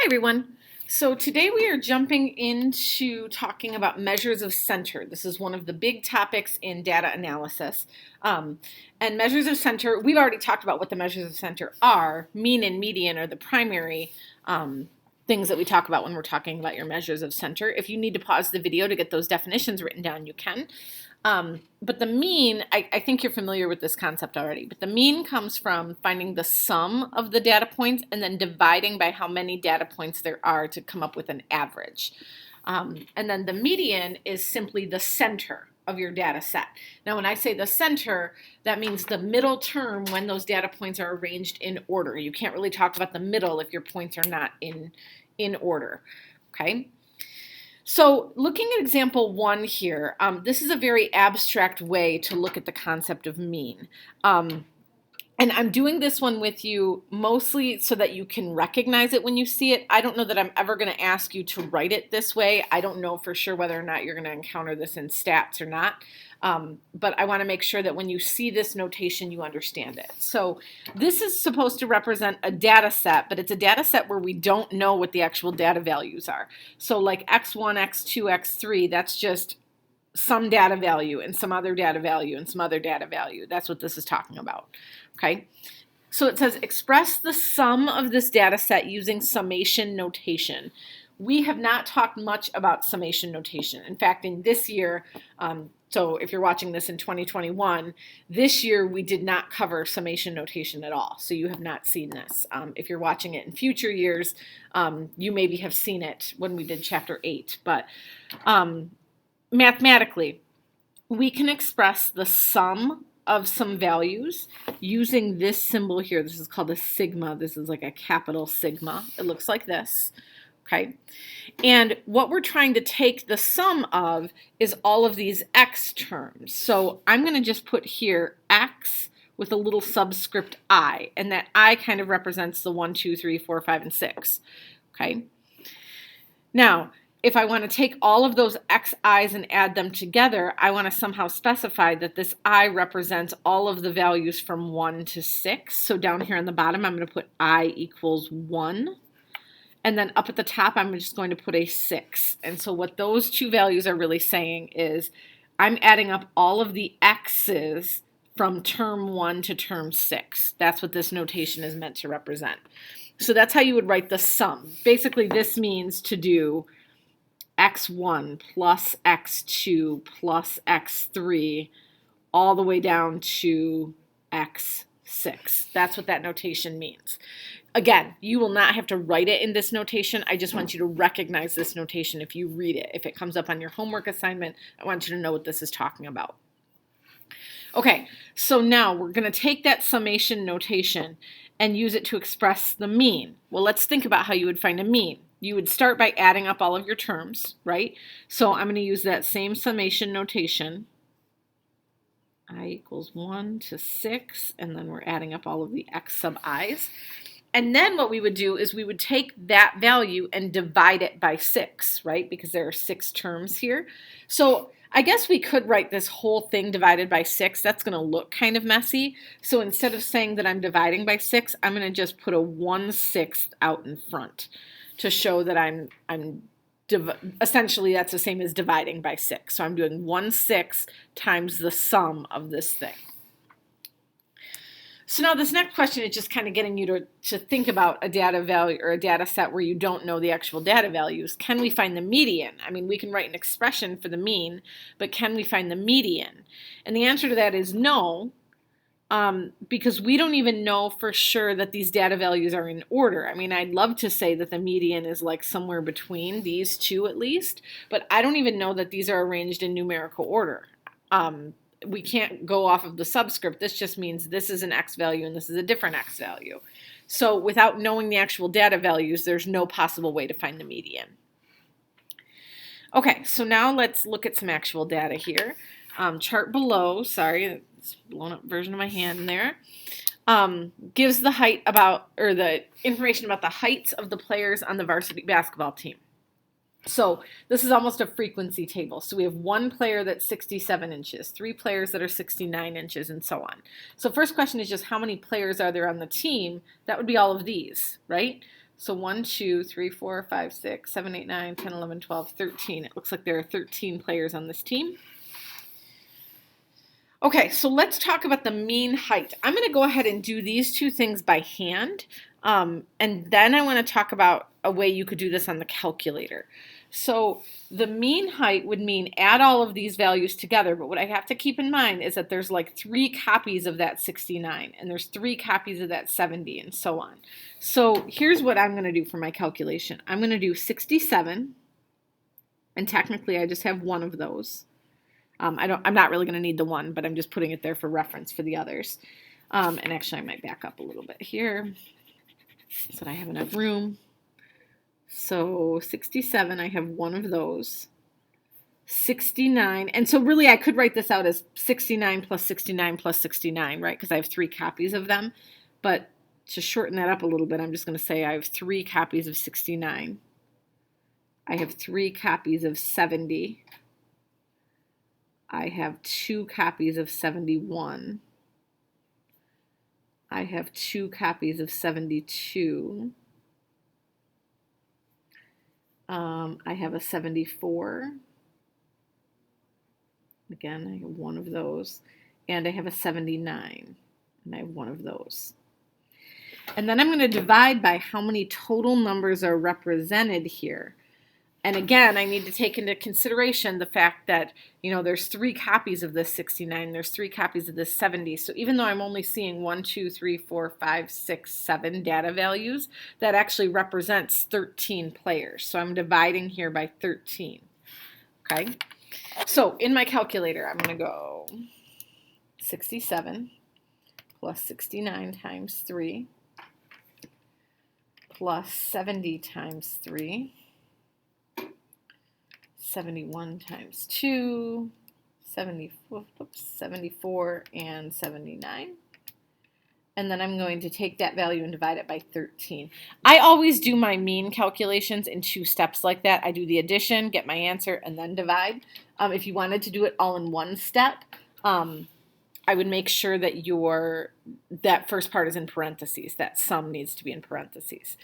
Hi everyone. So today we are jumping into talking about measures of center. This is one of the big topics in data analysis. And measures of center, we've already talked about what the measures of center are. Mean and median are the primary things that we talk about when we're talking about your measures of center. If you need to pause the video to get those definitions written down, you can. But the mean, I think you're familiar with this concept already, but the mean comes from finding the sum of the data points and then dividing by how many data points there are to come up with an average. And then the median is simply the center of your data set. Now, when I say the center, that means the middle term when those data points are arranged in order. You can't really talk about the middle if your points are not in order, okay? So looking at example 1 here, this is a very abstract way to look at the concept of mean. And I'm doing this one with you mostly so that you can recognize it when you see it. I don't know that I'm ever going to ask you to write it this way. I don't know for sure whether or not you're going to encounter this in stats or not. But I want to make sure that when you see this notation, you understand it. So this is supposed to represent a data set, but it's a data set where we don't know what the actual data values are. So like x1, x2, x3, that's just some data value and some other data value and some other data value. That's what this is talking about. Okay, so it says express the sum of this data set using summation notation. We have not talked much about summation notation. In fact, in this year, so if you're watching this in 2021, this year we did not cover summation notation at all. So you have not seen this. If you're watching it in future years, you maybe have seen it when we did chapter 8. But mathematically, we can express the sum of some values using this symbol here. This is called a sigma. This is like a capital sigma. It looks like this. Okay. And what we're trying to take the sum of is all of these x terms. So I'm going to just put here x with a little subscript I, and that I kind of represents the 1, 2, 3, 4, 5, and 6. Okay. Now, if I want to take all of those xi's and add them together, I want to somehow specify that this I represents all of the values from 1 to 6. So down here on the bottom, I'm going to put I equals 1. And then up at the top, I'm just going to put a 6. And so what those two values are really saying is I'm adding up all of the x's from term 1 to term 6. That's what this notation is meant to represent. So that's how you would write the sum. Basically, this means to do x1 plus x2 plus x3 all the way down to x6. That's what that notation means. Again, you will not have to write it in this notation. I just want you to recognize this notation if you read it. If it comes up on your homework assignment, I want you to know what this is talking about. Okay, so now we're going to take that summation notation and use it to express the mean. Well, let's think about how you would find a mean. You would start by adding up all of your terms, right? So I'm going to use that same summation notation. I equals 1 to 6, and then we're adding up all of the x sub i's. And then what we would do is we would take that value and divide it by 6, right? Because there are 6 terms here. So I guess we could write this whole thing divided by 6. That's going to look kind of messy. So instead of saying that I'm dividing by 6, I'm going to just put a 1/6 out in front to show that I'm essentially that's the same as dividing by 6. So I'm doing 1/6 times the sum of this thing. So now this next question is just kind of getting you to think about a data value or a data set where you don't know the actual data values. Can we find the median? I mean, we can write an expression for the mean, but can we find the median? And the answer to that is no, because we don't even know for sure that these data values are in order. I mean, I'd love to say that the median is like somewhere between these two at least, but I don't even know that these are arranged in numerical order. We can't go off of the subscript. This just means this is an x value and this is a different x value. So without knowing the actual data values, there's no possible way to find the median. Okay, so now let's look at some actual data here. Chart below, sorry, it's a blown up version of my hand there, gives the height about, or the information about the heights of the players on the varsity basketball team. So this is almost a frequency table. So we have one player that's 67 inches, 3 players that are 69 inches, and so on. So first question is just how many players are there on the team? That would be all of these, right? So 1, 2, 3, 4, 5, 6, 7, 8, 9, 10, 11, 12, 13. It looks like there are 13 players on this team. Okay, so let's talk about the mean height. I'm going to go ahead and do these two things by hand, and then I want to talk about a way you could do this on the calculator. So the mean height would mean add all of these values together, but what I have to keep in mind is that there's like 3 copies of that 69, and there's 3 copies of that 70, and so on. So here's what I'm going to do for my calculation. I'm going to do 67, and technically I just have one of those. I'm not really going to need the one, but I'm just putting it there for reference for the others. And actually, I might back up a little bit here so that I have enough room. So 67, I have one of those. 69, and so really I could write this out as 69 plus 69 plus 69, right? Because I have 3 copies of them. But to shorten that up a little bit, I'm just going to say I have 3 copies of 69. I have 3 copies of 70. I have 2 copies of 71. I have 2 copies of 72. I have a 74. Again, I have one of those. And I have a 79. And I have one of those. And then I'm going to divide by how many total numbers are represented here. And again, I need to take into consideration the fact that, there's 3 copies of this 69, there's 3 copies of this 70. So even though I'm only seeing 1, 2, 3, 4, 5, 6, 7 data values, that actually represents 13 players. So I'm dividing here by 13. Okay? So in my calculator, I'm going to go 67 plus 69 times 3 plus 70 times 3. 71 times 2, 74, and 79. And then I'm going to take that value and divide it by 13. I always do my mean calculations in 2 steps like that. I do the addition, get my answer, and then divide. If you wanted to do it all in one step, I would make sure that that first part is in parentheses. That sum needs to be in parentheses.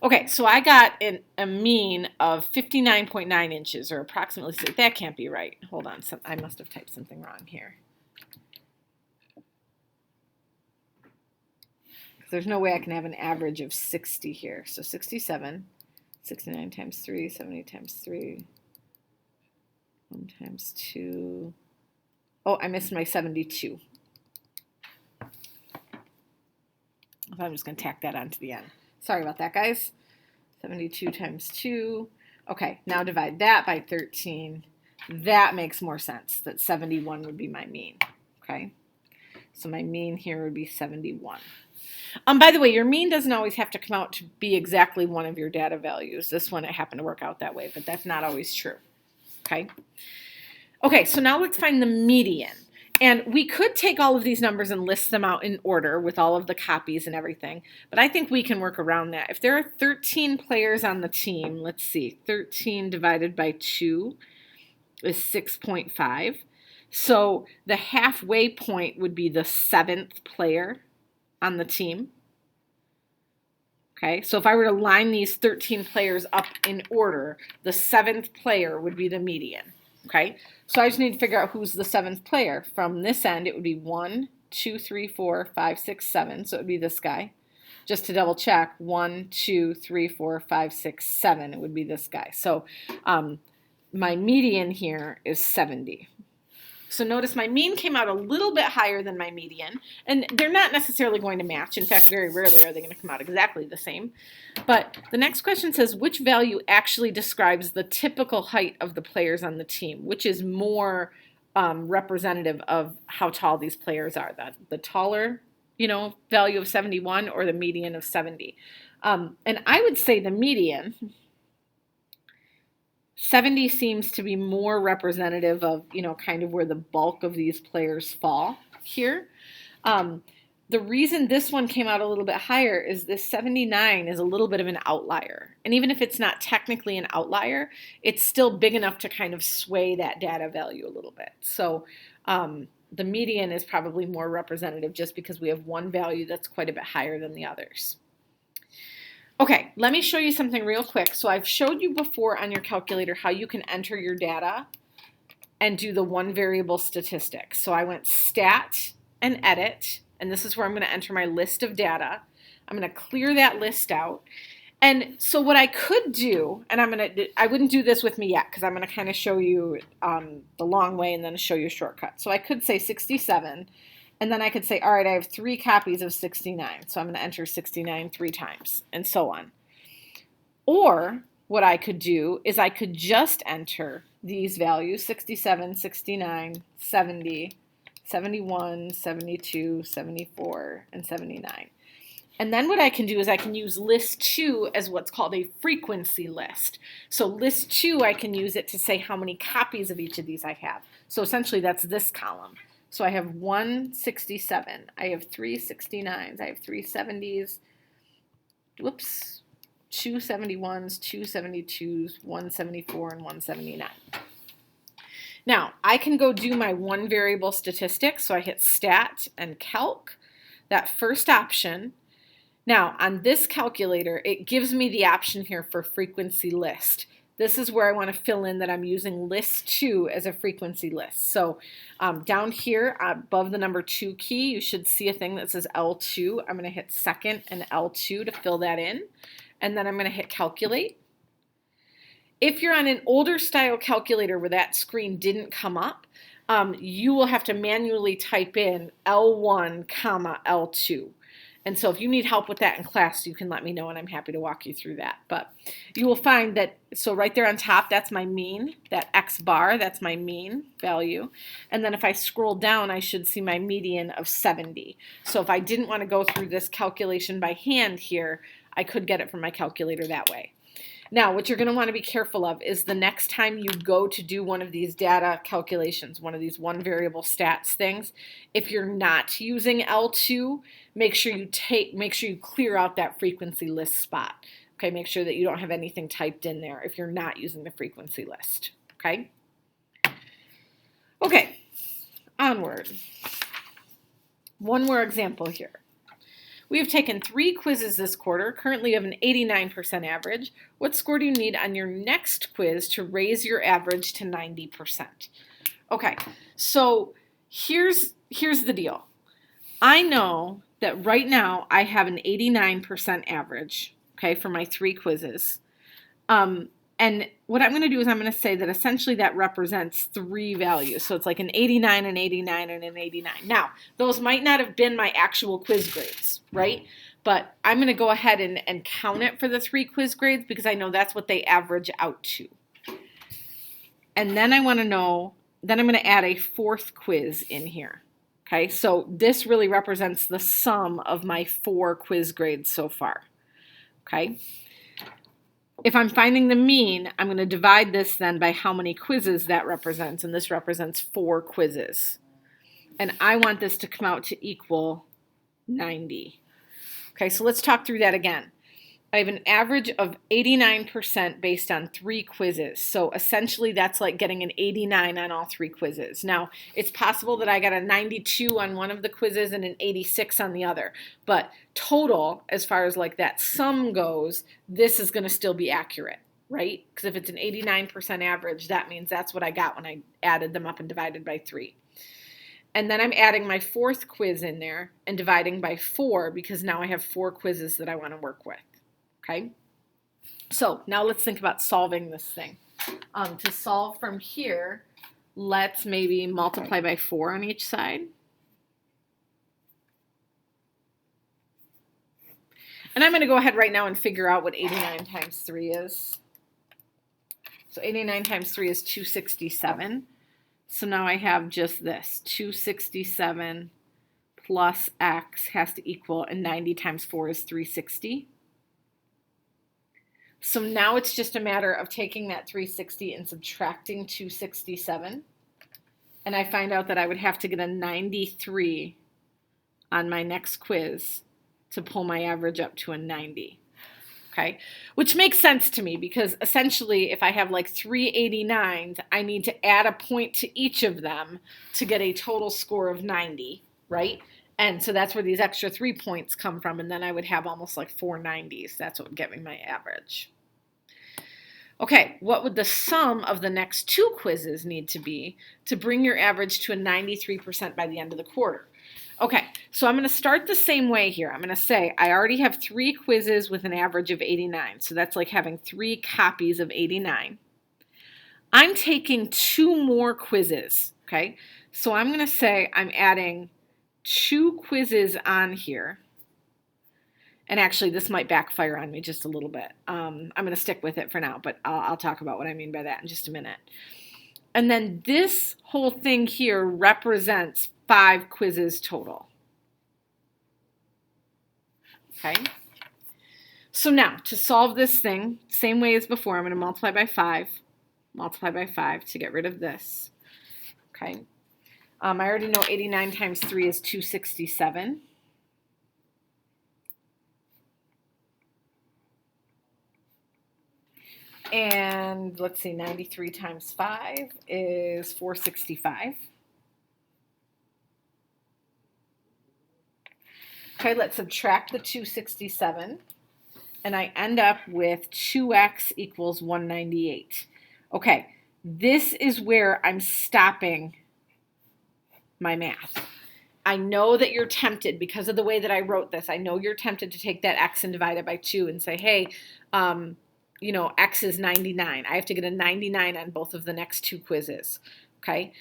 Okay, so I got a mean of 59.9 inches, or approximately. That can't be right. Hold on, I must have typed something wrong here. There's no way I can have an average of 60 here. So 67, 69 times 3, 70 times 3, 1 times 2. Oh, I missed my 72. So I'm just going to tack that onto the end. Sorry about that, guys. 72 times 2. Okay, now divide that by 13. That makes more sense, that 71 would be my mean. Okay, so my mean here would be 71. By the way, your mean doesn't always have to come out to be exactly one of your data values. This one, it happened to work out that way, but that's not always true. Okay? Okay, so now let's find the median. And we could take all of these numbers and list them out in order with all of the copies and everything, but I think we can work around that. If there are 13 players on the team, let's see, 13 divided by 2 is 6.5. So the halfway point would be the 7th player on the team. Okay, so if I were to line these 13 players up in order, the 7th player would be the median. Okay, so I just need to figure out who's the 7th player. From this end, it would be 1, 2, 3, 4, 5, 6, 7. So it would be this guy. Just to double check, 1, 2, 3, 4, 5, 6, 7. It would be this guy. So my median here is 70. So notice my mean came out a little bit higher than my median, and they're not necessarily going to match. In fact, very rarely are they going to come out exactly the same. But the next question says, which value actually describes the typical height of the players on the team? Which is more representative of how tall these players are? The taller, value of 71 or the median of 70? And I would say the median. 70 seems to be more representative of, kind of where the bulk of these players fall here. The reason this one came out a little bit higher is this 79 is a little bit of an outlier. And even if it's not technically an outlier, it's still big enough to kind of sway that data value a little bit. So the median is probably more representative just because we have one value that's quite a bit higher than the others. Okay, let me show you something real quick. So I've showed you before on your calculator how you can enter your data and do the one variable statistic. So I went stat and edit, and this is where I'm going to enter my list of data. I'm going to clear that list out. And so what I could do, and I wouldn't do this with me yet because I'm going to kind of show you the long way and then show you a shortcut. So I could say 67, and then I could say, all right, I have 3 copies of 69. So I'm going to enter 69 3 times, and so on. Or what I could do is I could just enter these values, 67, 69, 70, 71, 72, 74, and 79. And then what I can do is I can use list 2 as what's called a frequency list. So list 2, I can use it to say how many copies of each of these I have. So essentially that's this column. So I have 167, I have 3 69s, I have 3 70s, whoops, 2 71s, 2 72s, 174, and 179. Now, I can go do my one variable statistic. So I hit stat and calc, that first option. Now, on this calculator, it gives me the option here for frequency list. This is where I want to fill in that I'm using list 2 as a frequency list. So down here above the number 2 key, you should see a thing that says L2. I'm going to hit second and L2 to fill that in. And then I'm going to hit calculate. If you're on an older style calculator where that screen didn't come up, you will have to manually type in L1, L2. And so if you need help with that in class, you can let me know and I'm happy to walk you through that. But you will find that, so right there on top, that's my mean, that X bar, that's my mean value. And then if I scroll down, I should see my median of 70. So if I didn't want to go through this calculation by hand here, I could get it from my calculator that way. Now, what you're going to want to be careful of is the next time you go to do one of these data calculations, one of these one variable stats things, if you're not using L2, make sure you clear out that frequency list spot. Okay, make sure that you don't have anything typed in there if you're not using the frequency list. Okay? Okay, onward. One more example here. We have taken 3 quizzes this quarter. Currently you have an 89% average. What score do you need on your next quiz to raise your average to 90%? Okay, so here's the deal. I know that right now I have an 89% average, okay, for my 3 quizzes. And what I'm going to do is I'm going to say that essentially that represents 3 values. So it's like an 89, an 89, and an 89. Now, those might not have been my actual quiz grades, right? But I'm going to go ahead and count it for the 3 quiz grades because I know that's what they average out to. And then I want to know, then I'm going to add a 4th quiz in here. Okay, so this really represents the sum of my 4 quiz grades so far. Okay. If I'm finding the mean, I'm going to divide this then by how many quizzes that represents, and this represents 4 quizzes. And I want this to come out to equal 90. Okay, so let's talk through that again. I have an average of 89% based on 3 quizzes. So essentially that's like getting an 89 on all 3 quizzes. Now, it's possible that I got a 92 on one of the quizzes and an 86 on the other. But total, as far as like that sum goes, this is going to still be accurate, right? Because if it's an 89% average, that means that's what I got when I added them up and divided by 3. And then I'm adding my 4th quiz in there and dividing by 4 because now I have 4 quizzes that I want to work with. Okay, so now let's think about solving this thing. To solve from here, let's maybe multiply by 4 on each side. And I'm going to go ahead right now and figure out what 89 times 3 is. So 89 times 3 is 267. So now I have just this, 267 plus x has to equal, and 90 times 4 is 360. So now it's just a matter of taking that 360 and subtracting 267. And I find out that I would have to get a 93 on my next quiz to pull my average up to a 90. Okay, which makes sense to me because essentially if I have like 3 89s, I need to add a point to each of them to get a total score of 90, right? And so that's where these extra 3 points come from. And then I would have almost like 490s. That's what would get me my average. Okay, what would the sum of the next 2 quizzes need to be to bring your average to a 93% by the end of the quarter? Okay, so I'm going to start the same way here. I'm going to say I already have 3 quizzes with an average of 89. So that's like having 3 copies of 89. I'm taking 2 more quizzes, okay? So I'm going to say I'm adding 2 quizzes on here. And actually, this might backfire on me just a little bit. I'm going to stick with it for now, but I'll talk about what I mean by that in just a minute. And then this whole thing here represents 5 quizzes total. Okay? So now, to solve this thing, same way as before, I'm going to multiply by 5 to get rid of this. Okay? I already know 89 times 3 is 267. And let's see, 93 times 5 is 465. Okay, let's subtract the 267. And I end up with 2x equals 198. Okay, this is where I'm stopping my math. I know that you're tempted, because of the way that I wrote this, I know you're tempted to take that x and divide it by 2 and say, hey, you know, x is 99. I have to get a 99 on both of the next 2 quizzes, okay?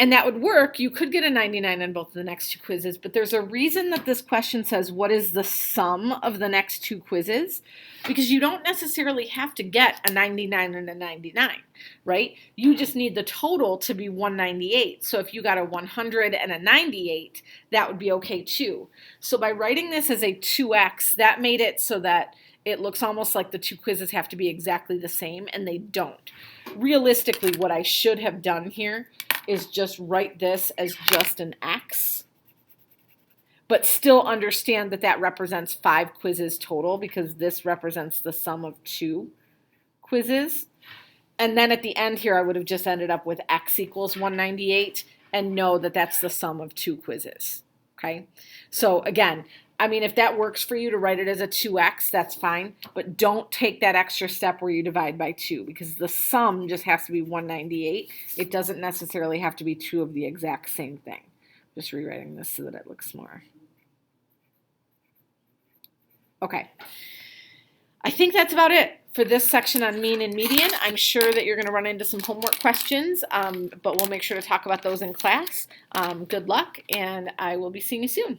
And that would work. You could get a 99 on both of the next 2 quizzes, but there's a reason that this question says, what is the sum of the next 2 quizzes? Because you don't necessarily have to get a 99 and a 99, right? You just need the total to be 198. So if you got a 100 and a 98, that would be okay too. So by writing this as a 2x, that made it so that it looks almost like the 2 quizzes have to be exactly the same, and they don't. Realistically, what I should have done here is just write this as just an x, but still understand that that represents 5 quizzes total, because this represents the sum of 2 quizzes. And then at the end here, I would have just ended up with x equals 198 and know that that's the sum of 2 quizzes, okay? So again, I mean, if that works for you to write it as a 2x, that's fine, but don't take that extra step where you divide by 2, because the sum just has to be 198. It doesn't necessarily have to be 2 of the exact same thing. Just rewriting this so that it looks more. Okay. I think that's about it for this section on mean and median. I'm sure that you're going to run into some homework questions, but we'll make sure to talk about those in class. Good luck, and I will be seeing you soon.